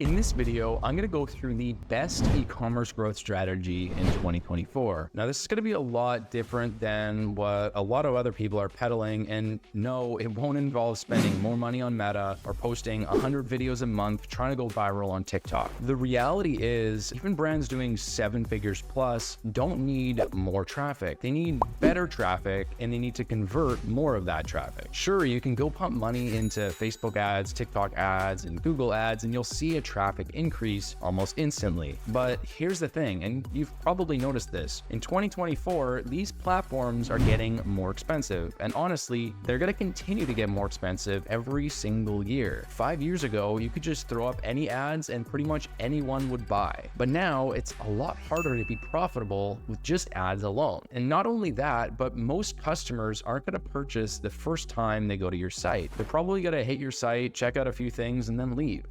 In this video, I'm going to go through the best e-commerce growth strategy in 2024. Now, this is going to be a lot different than what a lot of other people are peddling, and no, it won't involve spending more money on Meta or posting 100 videos a month trying to go viral on TikTok. The reality is, even brands doing 7 figures plus don't need more traffic. They need better traffic, and they need to convert more of that traffic. Sure, you can go pump money into Facebook ads, TikTok ads, and Google ads, and you'll see a traffic increase almost instantly. But here's the thing, and you've probably noticed this. In 2024, these platforms are getting more expensive, and honestly, they're going to continue to get more expensive every single year. 5 years ago, you could just throw up any ads and pretty much anyone would buy. But now it's a lot harder to be profitable with just ads alone. And not only that, but most customers aren't going to purchase the first time they go to your site. They're probably going to hit your site, check out a few things, and then leave.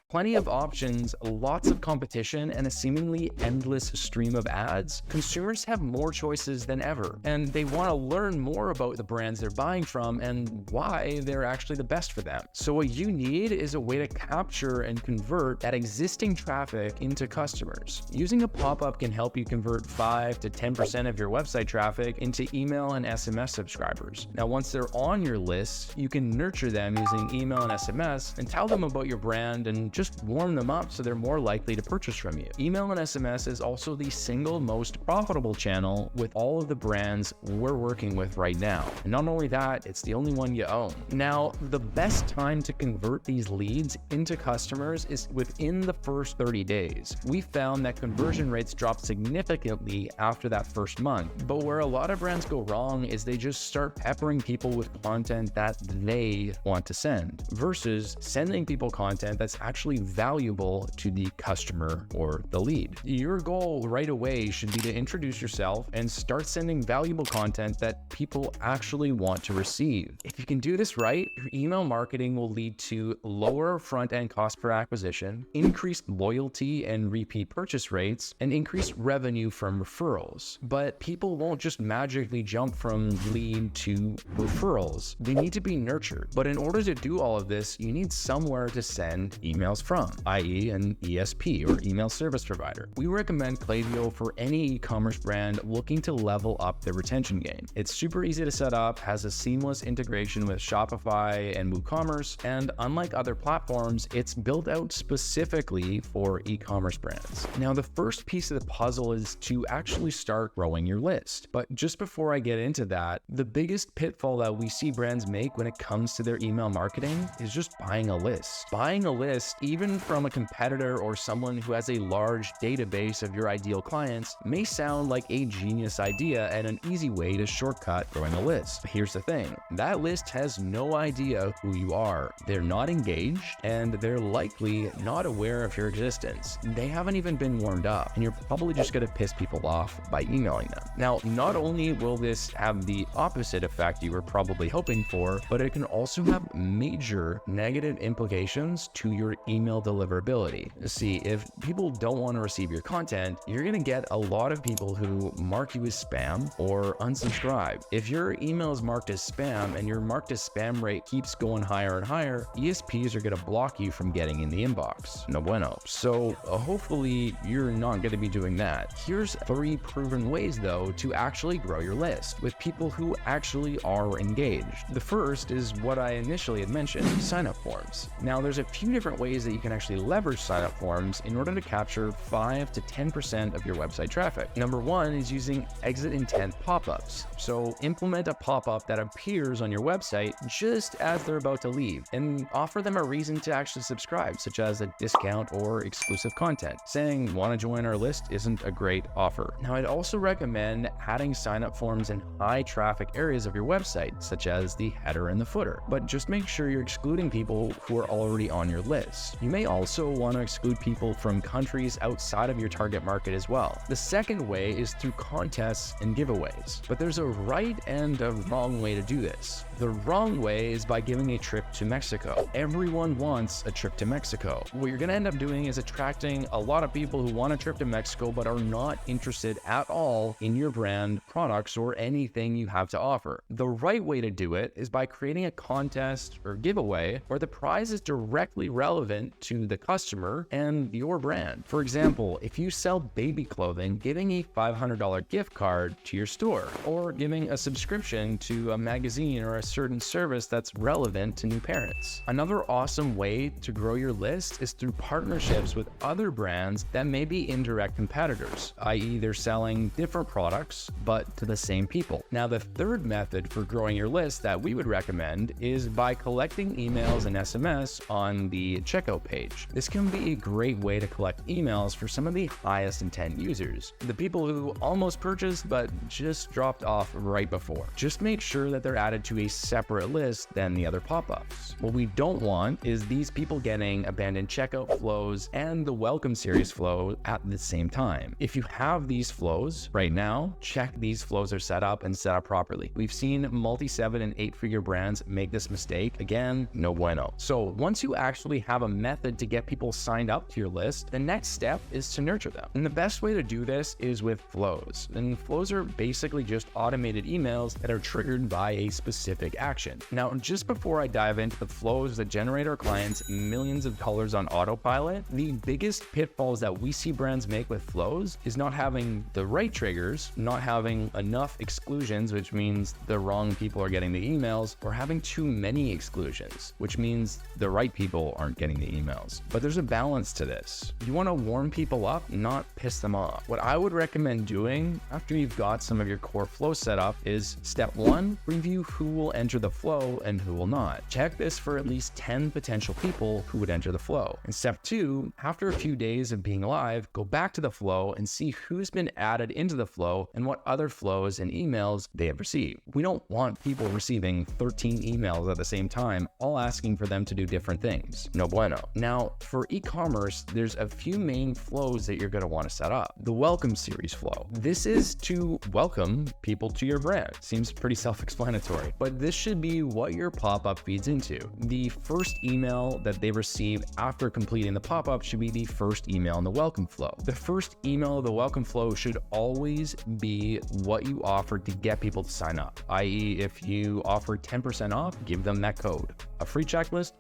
Plenty of options, lots of competition, and a seemingly endless stream of ads. Consumers have more choices than ever, and they want to learn more about the brands they're buying from and why they're actually the best for them. So what you need is a way to capture and convert that existing traffic into customers. Using a pop-up can help you convert 5 to 10% of your website traffic into email and SMS subscribers. Now, once they're on your list, you can nurture them using email and SMS and tell them about your brand and just warm them up so they're more likely to purchase from you. Email and SMS is also the single most profitable channel with all of the brands we're working with right now. And not only that, it's the only one you own. Now, the best time to convert these leads into customers is within the first 30 days. We found that conversion rates drop significantly after that first month, but where a lot of brands go wrong is they just start peppering people with content that they want to send versus sending people content that's actually valuable to the customer or the lead. Your goal right away should be to introduce yourself and start sending valuable content that people actually want to receive. If you can do this right, your email marketing will lead to lower front-end cost per acquisition, increased loyalty and repeat purchase rates, and increased revenue from referrals. But people won't just magically jump from lead to referrals. They need to be nurtured. But in order to do all of this, you need somewhere to send emails from, i.e. an ESP or email service provider. We recommend Klaviyo for any e-commerce brand looking to level up their retention game. It's super easy to set up, has a seamless integration with Shopify and WooCommerce, and unlike other platforms, it's built out specifically for e-commerce brands. Now, the first piece of the puzzle is to actually start growing your list. But just before I get into that, the biggest pitfall that we see brands make when it comes to their email marketing is just buying a list. Buying a list, even from a competitor or someone who has a large database of your ideal clients, may sound like a genius idea and an easy way to shortcut growing a list. But here's the thing, that list has no idea who you are. They're not engaged, and they're likely not aware of your existence. They haven't even been warmed up, and you're probably just going to piss people off by emailing them. Now, not only will this have the opposite effect you were probably hoping for, but it can also have major negative implications to your email deliverability. See, if people don't want to receive your content, you're going to get a lot of people who mark you as spam or unsubscribe. If your email is marked as spam and your marked as spam rate keeps going higher and higher, ESPs are going to block you from getting in the inbox. No bueno. So hopefully you're not going to be doing that. Here's 3 proven ways though to actually grow your list with people who actually are engaged. The first is what I initially had mentioned, sign-up forms. Now, there's a few different ways that you can actually leverage sign-up forms in order to capture 5 to 10% of your website traffic. Number 1 is using exit intent pop-ups. So implement a pop-up that appears on your website just as they're about to leave and offer them a reason to actually subscribe, such as a discount or exclusive content. Saying want to join our list isn't a great offer. Now, I'd also recommend adding sign-up forms in high traffic areas of your website, such as the header and the footer, but just make sure you're excluding people who are already on your list. You may also want to exclude people from countries outside of your target market as well. The second way is through contests and giveaways, but there's a right and a wrong way to do this. The wrong way is by giving a trip to Mexico. Everyone wants a trip to Mexico. What you're gonna end up doing is attracting a lot of people who want a trip to Mexico but are not interested at all in your brand, products, or anything you have to offer. The right way to do it is by creating a contest or giveaway where the prize is directly relevant to the customer and your brand. For example, if you sell baby clothing, giving a $500 gift card to your store, or giving a subscription to a magazine or a certain service that's relevant to new parents. Another awesome way to grow your list is through partnerships with other brands that may be indirect competitors, i.e. they're selling different products, but to the same people. Now, the third method for growing your list that we would recommend is by collecting emails and SMS on the checkout page. This can be a great way to collect emails for some of the highest intent users, the people who almost purchased but just dropped off right before. Just make sure that they're added to a separate list than the other pop-ups. What we don't want is these people getting abandoned checkout flows and the welcome series flow at the same time. If you have these flows right now, check these flows are set up and set up properly. We've seen multi-7 and 8-figure brands make this mistake. Again, no bueno. So once you actually have a method to get people signed up to your list, the next step is to nurture them. And the best way to do this is with flows. And flows are basically just automated emails that are triggered by a specific action. Now, just before I dive into the flows that generate our clients millions of dollars on autopilot, the biggest pitfalls that we see brands make with flows is not having the right triggers, not having enough exclusions, which means the wrong people are getting the emails, or having too many exclusions, which means the right people aren't getting the emails. But there's a balance to this. You want to warm people up, not piss them off. What I would recommend doing after you've got some of your core flows set up is step 1, review who will enter the flow and who will not. Check this for at least 10 potential people who would enter the flow. And step 2, after a few days of being live, go back to the flow and see who's been added into the flow and what other flows and emails they have received. We don't want people receiving 13 emails at the same time, all asking for them to do different things. No bueno. Now, for e-commerce, there's a few main flows that you're going to want to set up. The welcome series flow. This is to welcome people to your brand. Seems pretty self-explanatory, but this should be what your pop-up feeds into. The first email that they receive after completing the pop-up should be the first email in the welcome flow. The first email of the welcome flow should always be what you offer to get people to sign up, i.e. if you offer 10% off, give them that code. A free checklist,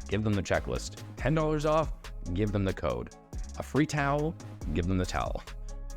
give them the checklist. $10 off, give them the code. A free towel, give them the towel.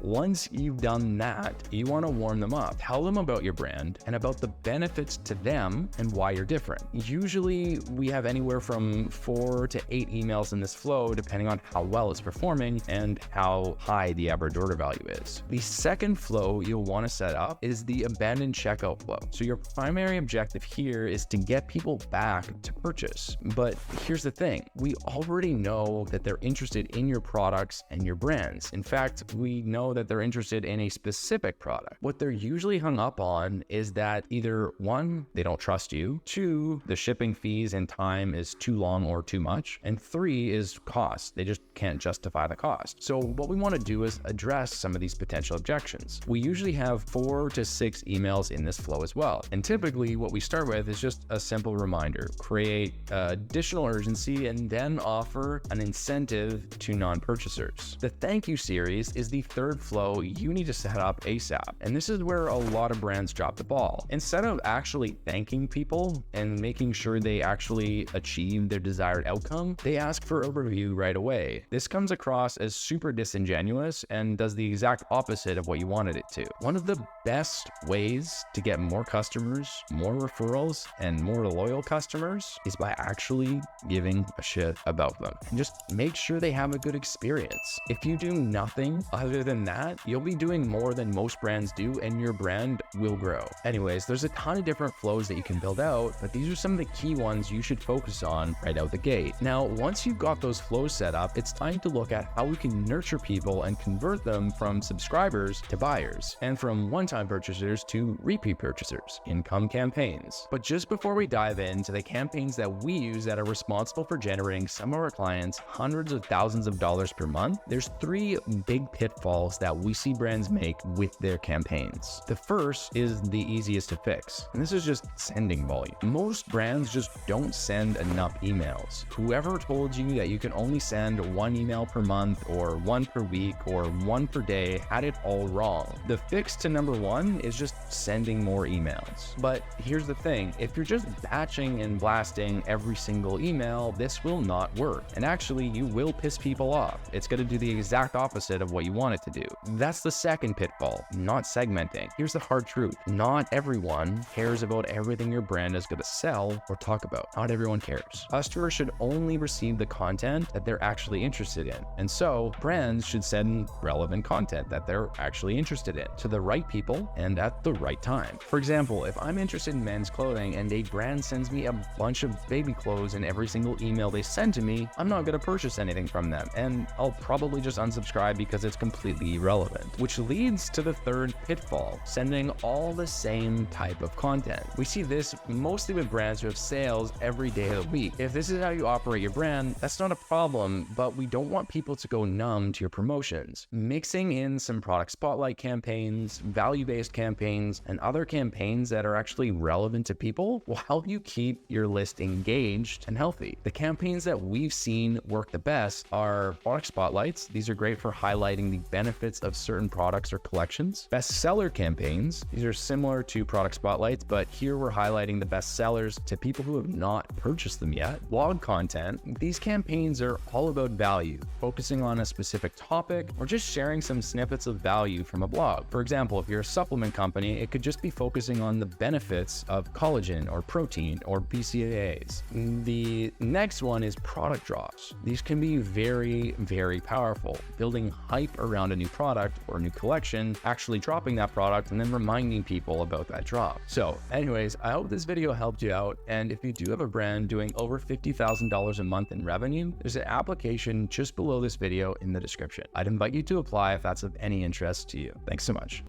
Once you've done that, you want to warm them up. Tell them about your brand and about the benefits to them and why you're different. Usually we have anywhere from 4 to 8 emails in this flow, depending on how well it's performing and how high the average order value is. The second flow you'll want to set up is the abandoned checkout flow. So your primary objective here is to get people back to purchase. But here's the thing, we already know that they're interested in your products and your brands. In fact, we know that they're interested in a specific product. What they're usually hung up on is that either 1, they don't trust you, 2, the shipping fees and time is too long or too much, and 3 is cost. They just can't justify the cost. So what we want to do is address some of these potential objections. We usually have 4 to 6 emails in this flow as well. And typically what we start with is just a simple reminder, create additional urgency, and then offer an incentive to non-purchasers. The thank you series is the third flow you need to set up ASAP. And this is where a lot of brands drop the ball. Instead of actually thanking people and making sure they actually achieve their desired outcome, they ask for a review right away. This comes across as super disingenuous and does the exact opposite of what you wanted it to. One of the best ways to get more customers, more referrals, and more loyal customers is by actually giving a shit about them. And just make sure they have a good experience. If you do nothing other than that, you'll be doing more than most brands do and your brand will grow. Anyways, there's a ton of different flows that you can build out, but these are some of the key ones you should focus on right out the gate. Now, once you've got those flows set up, it's time to look at how we can nurture people and convert them from subscribers to buyers, and from one-time purchasers to repeat purchasers, income campaigns. But just before we dive into the campaigns that we use that are responsible for generating some of our clients hundreds of thousands of dollars per month, there's 3 big pitfalls pitfalls that we see brands make with their campaigns. The first is the easiest to fix, and this is just sending volume. Most brands just don't send enough emails. Whoever told you that you can only send one email per month or one per week or one per day had it all wrong. The fix to number one is just sending more emails. But here's the thing, if you're just batching and blasting every single email, this will not work. And actually, you will piss people off. It's going to do the exact opposite of what you want it to do. That's the second pitfall, not segmenting. Here's the hard truth. Not everyone cares about everything your brand is going to sell or talk about. Not everyone cares. Customers should only receive the content that they're actually interested in. And so brands should send relevant content that they're actually interested in to the right people and at the right time. For example, if I'm interested in men's clothing and a brand sends me a bunch of baby clothes in every single email they send to me, I'm not going to purchase anything from them, and I'll probably just unsubscribe because it's completely irrelevant. Which leads to the third pitfall, sending all the same type of content. We see this mostly with brands who have sales every day of the week. If this is how you operate your brand, that's not a problem, but we don't want people to go numb to your promotions. Mixing in some product spotlight campaigns, value-based campaigns, and other campaigns that are actually relevant to people will help you keep your list engaged and healthy. The campaigns that we've seen work the best are product spotlights. These are great for highlighting the benefits of certain products or collections. Bestseller campaigns. These are similar to product spotlights, but here we're highlighting the best sellers to people who have not purchased them yet. Blog content. These campaigns are all about value, focusing on a specific topic or just sharing some snippets of value from a blog. For example, if you're a supplement company, it could just be focusing on the benefits of collagen or protein or BCAAs. The next one is product drops. These can be very, very powerful. Building hype around a new product or a new collection, actually dropping that product, and then reminding people about that drop. So anyways, I hope this video helped you out. And if you do have a brand doing over $50,000 a month in revenue, there's an application just below this video in the description. I'd invite you to apply if that's of any interest to you. Thanks so much.